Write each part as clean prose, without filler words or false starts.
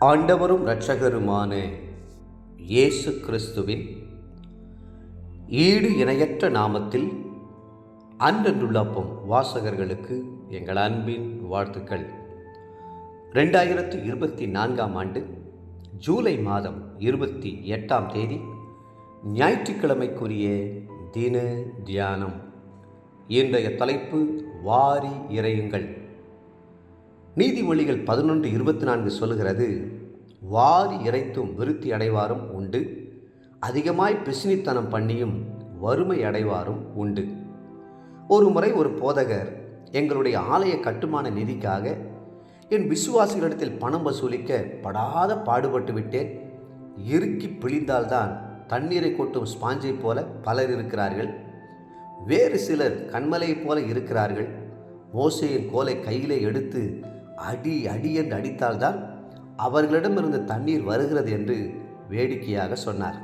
ஆண்டவரும் இரட்சகருமான இயேசு கிறிஸ்துவின் ஈடு இணையற்ற நாமத்தில் அன்றென்றுள்ளப்பம் வாசகர்களுக்கு எங்கள் அன்பின் வாழ்த்துக்கள். 2024 ஆண்டு ஜூலை மாதம் 28 ஞாயிற்றுக்கிழமைக்குரிய தின தியானம். இன்றைய தலைப்பு வாரி இறையுங்கள். நீதிமொழிகள் 11:24 சொல்கிறது, வாரி இறைத்தும் விருத்தி அடைவாரும் உண்டு, அதிகமாய் பிசினித்தனம் பண்ணியும் வறுமை அடைவாரும் உண்டு. ஒரு முறை ஒரு போதகர் எங்களுடைய ஆலய கட்டுமான நிதிக்காக என் விசுவாசிகளிடத்தில் பணம் வசூலிக்க படாத பாடுபட்டு விட்டேன். இறுக்கி பிழிந்தால்தான் தண்ணீரை கொட்டும் ஸ்பாஞ்சை போல பலர் இருக்கிறார்கள். வேறு சிலர் கண்மலையைப் போல இருக்கிறார்கள். மோசேயின் கோலை கையிலே எடுத்து அடி அடி என்று அடித்தால்தான் அவர்களிடமிருந்து தண்ணீர் வருகிறது என்று வேடிக்கையாக சொன்னார்.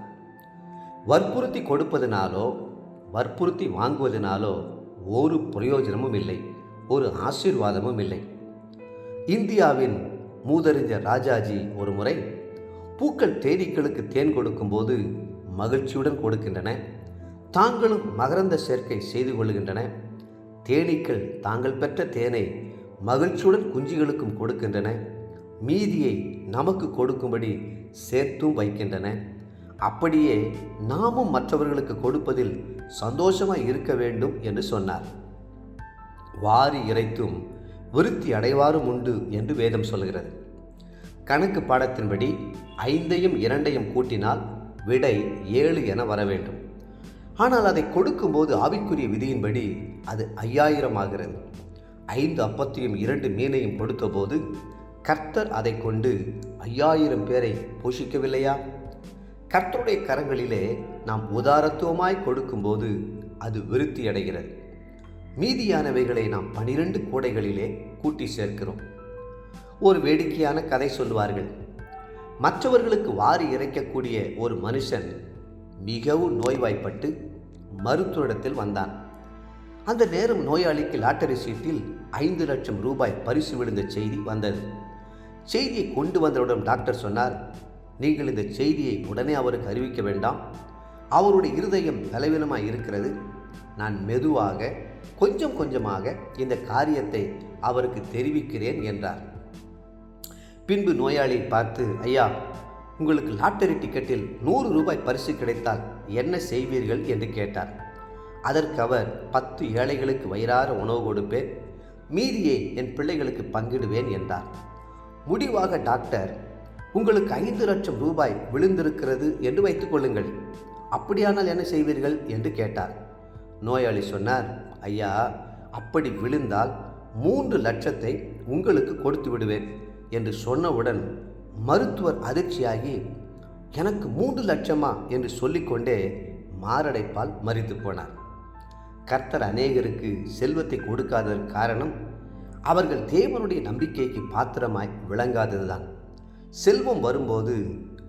வற்புறுத்தி கொடுப்பதனாலோ வற்புறுத்தி வாங்குவதனாலோ ஒரு பிரயோஜனமும் இல்லை, ஒரு ஆசீர்வாதமும் இல்லை. இந்தியாவின் மூதறிஞர் ராஜாஜி ஒரு முறை, பூக்கள் தேனீக்களுக்கு தேன் கொடுக்கும்போது மகிழ்ச்சியுடன் கொடுக்கின்றன, தாங்களும் மகரந்த சேர்க்கை செய்து கொள்கின்றன. தேனீக்கள் தாங்கள் பெற்ற தேனை மகிழ்ச்சியுடன் குஞ்சுகளுக்கும் கொடுக்கின்றன, மீதியை நமக்கு கொடுக்கும்படி சேர்த்தும் வைக்கின்றன. அப்படியே நாமும் மற்றவர்களுக்கு கொடுப்பதில் சந்தோஷமாய் இருக்க வேண்டும் என்று சொன்னார். வாரி இறைத்தும் விருத்தி அடைவாரும் உண்டு என்று வேதம் சொல்கிறது. கணக்கு பாடத்தின்படி 5ஐயும் 2ஐயும் கூட்டினால் விடை 7 என வர வேண்டும். ஆனால் அதை கொடுக்கும்போது ஆவிக்குரிய விதியின்படி அது 5000 ஆகிறது. 5 அப்பத்தையும் 2 மீனையும் கொடுத்தபோது கர்த்தர் அதை கொண்டு 5000 பேரை போஷிக்கவில்லையா? கர்த்தருடைய கரங்களிலே நாம் உதாரத்துவமாய் கொடுக்கும்போது அது விருத்தி அடைகிறது. மீதியானவைகளை நாம் 12 கூடைகளிலே கூட்டி சேர்க்கிறோம். ஒரு வேடிக்கையான கதை சொல்லுவார்கள். மற்றவர்களுக்கு வாரி இறைக்கக்கூடிய ஒரு மனுஷன் மிகவும் நோய்வாய்ப்பட்டு மருத்துவரிடத்தில் வந்தான். அந்த நேரம் நோயாளிக்கு லாட்டரி சீட்டில் 5 லட்சம் ரூபாய் பரிசு விழுந்த செய்தி வந்தது. செய்தியை கொண்டு வந்தவுடன் டாக்டர் சொன்னார், நீங்கள் இந்த செய்தியை உடனே அவருக்கு அறிவிக்க வேண்டாம். அவருடைய இருதயம் பலவீனமாக இருக்கிறது. நான் மெதுவாக கொஞ்சம் கொஞ்சமாக இந்த காரியத்தை அவருக்கு தெரிவிக்கிறேன் என்றார். பின்பு நோயாளியை பார்த்து, ஐயா, உங்களுக்கு லாட்டரி டிக்கெட்டில் 100 ரூபாய் பரிசு கிடைத்தால் என்ன செய்வீர்கள் என்று கேட்டார். அதற்கு அவர், 10 ஏழைகளுக்கு வயிறார உணவு கொடுப்பேன், மீதியை என் பிள்ளைகளுக்கு பங்கிடுவேன் என்றார். முடிவாக டாக்டர், உங்களுக்கு 5 லட்சம் ரூபாய் விழுந்திருக்கிறது என்று வைத்துக் கொள்ளுங்கள், அப்படியானால் என்ன செய்வீர்கள் என்று கேட்டார். நோயாளி சொன்னார், ஐயா, அப்படி விழுந்தால் 3 லட்சத்தை உங்களுக்கு கொடுத்து விடுவேன் என்று சொன்னவுடன் மருத்துவர் அதிர்ச்சியாகி, எனக்கு 3 லட்சமா என்று சொல்லிக்கொண்டே மாரடைப்பால் மரித்து போனார். கர்த்தர் அநேகருக்கு செல்வத்தை கொடுக்காததற்கு காரணம் அவர்கள் தேவனுடைய நம்பிக்கைக்கு பாத்திரமாய் விளங்காததுதான். செல்வம் வரும்போது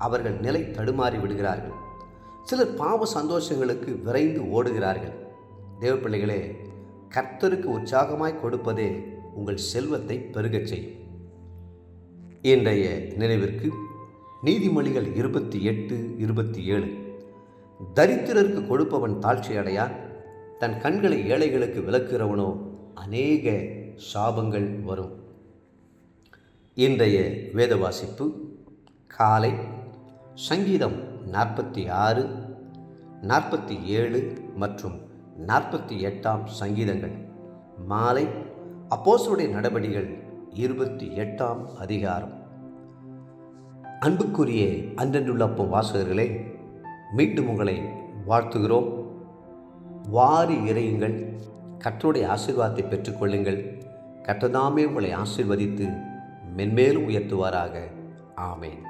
அவர்கள் நிலை தடுமாறி விடுகிறார்கள். சிலர் பாவ சந்தோஷங்களுக்கு விரைந்து ஓடுகிறார்கள். தேவப்பிள்ளைகளே, கர்த்தருக்கு உற்சாகமாய் கொடுப்பதே உங்கள் செல்வத்தை பெருகச் செய்யும். இன்றைய நினைவிற்கு நீதிமொழிகள் 28:27. தரித்திரருக்கு கொடுப்பவன் தாழ்ச்சி அடையான், தன் கண்களை ஏழைகளுக்கு விலக்குகிறவனோ அநேக சாபங்கள் வரும். இன்றைய வேத வாசிப்பு காலை சங்கீதம் 46, 47 மற்றும் 48 சங்கீதங்கள். மாலை அப்போஸ்தலருடைய நடபடிகள் 28 அதிகாரம். அன்புக்குரிய அன்றென்றுள்ளப்பம் வாசகர்களே, மீண்டும் உங்களை வாழ்த்துகிறோம். வாரி இறையுங்கள், கர்த்தருடைய ஆசீர்வாதத்தை பெற்றுக்கொள்ளுங்கள். கர்த்தர் தாமே உங்களை ஆசீர்வதித்து மென்மேலும் உயர்த்துவாராக. ஆமேன்.